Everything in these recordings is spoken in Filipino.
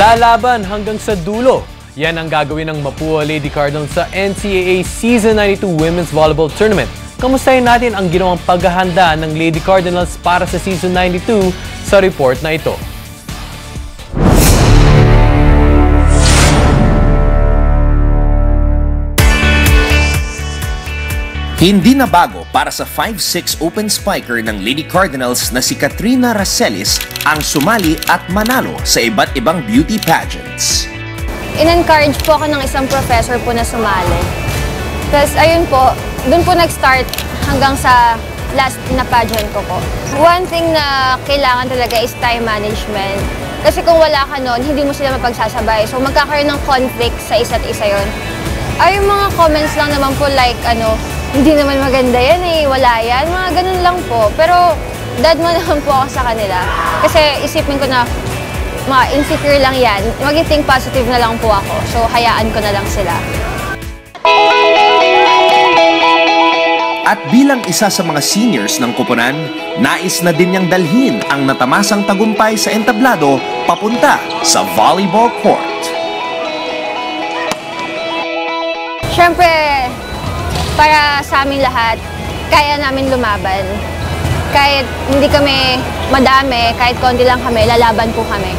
Lalaban hanggang sa dulo. Yan ang gagawin ng Mapua Lady Cardinals sa NCAA Season 92 Women's Volleyball Tournament. Kamustahin natin ang ginawang paghahanda ng Lady Cardinals para sa Season 92 sa report na ito. Hindi na bago para sa 5'6" open spiker ng Lady Cardinals na si Katrina Racelis ang sumali at manalo sa iba't ibang beauty pageants. In-encourage po ako ng isang professor po na sumali. Tapos ayun po, dun po nag-start hanggang sa last na pageant ko po. One thing na kailangan talaga is time management. Kasi kung wala ka nun, hindi mo sila mapagsasabay. So magkakaroon ng conflict sa isa't isa yun. Ay, yung mga comments lang naman po like hindi naman maganda yan eh, wala yan, mga ganun lang po. Pero dad mo naman po ako sa kanila. Kasi isipin ko na mga insecure lang yan, mag-think positive na lang po ako. So hayaan ko na lang sila. At bilang isa sa mga seniors ng koponan, nais na din niyang dalhin ang natamasang tagumpay sa entablado papunta sa volleyball court. Siyempre, para sa amin lahat, kaya namin lumaban. Kahit hindi kami madami, kahit konti lang kami, lalaban po kami.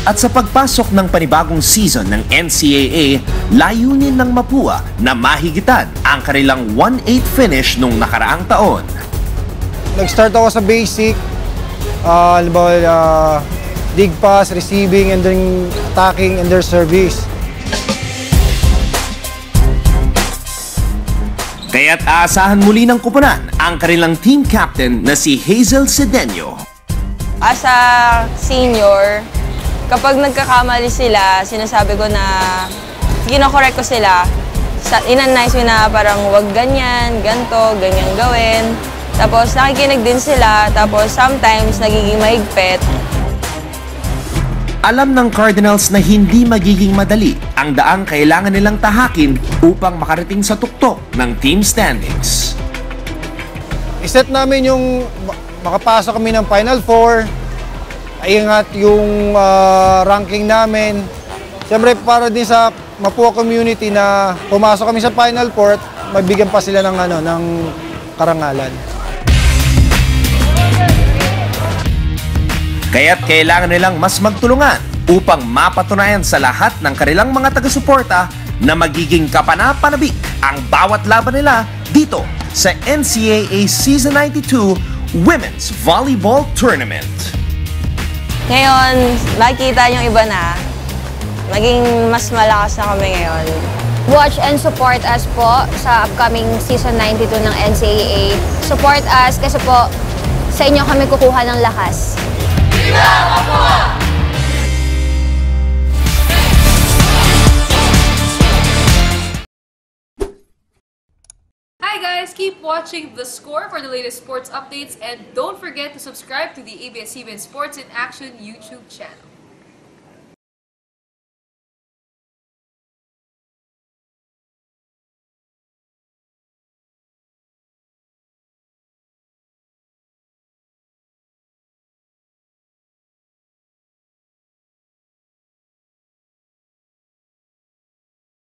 At sa pagpasok ng panibagong season ng NCAA, layunin ng Mapua na mahigitan ang kanilang 1-8 finish nung nakaraang taon. Nag-start ako sa basic, dig pass, receiving, and then attacking and their service. Kaya't aasahan muli ng koponan ang kanilang team captain na si Hazel Cedeño. As a senior, kapag nagkakamali sila, sinasabi ko na kino-correct ko sila. In a nice way na parang wag ganyan, ganto, ganyan gawin. Tapos nakikinig din sila, tapos sometimes nagiging mahigpit. Alam ng Cardinals na hindi magiging madali ang daang kailangan nilang tahakin upang makarating sa tuktok ng team standings. I-set namin yung makapasok kami ng Final Four, iingat yung ranking namin. Siyempre para din sa Mapua community na pumasok kami sa Final Four, mabigyan pa sila ng karangalan. Kaya't kailangan nilang mas magtulungan upang mapatunayan sa lahat ng kanilang mga taga-suporta na magiging kapanapanabik ang bawat laban nila dito sa NCAA Season 92 Women's Volleyball Tournament. Ngayon, makikita yung iba na, maging mas malakas na kami ngayon. Watch and support us po sa upcoming Season 92 ng NCAA. Support us kasi po sa inyo kami kukuha ng lakas. Hi guys, keep watching The Score for the latest sports updates and don't forget to subscribe to the ABS-CBN Sports in Action YouTube channel.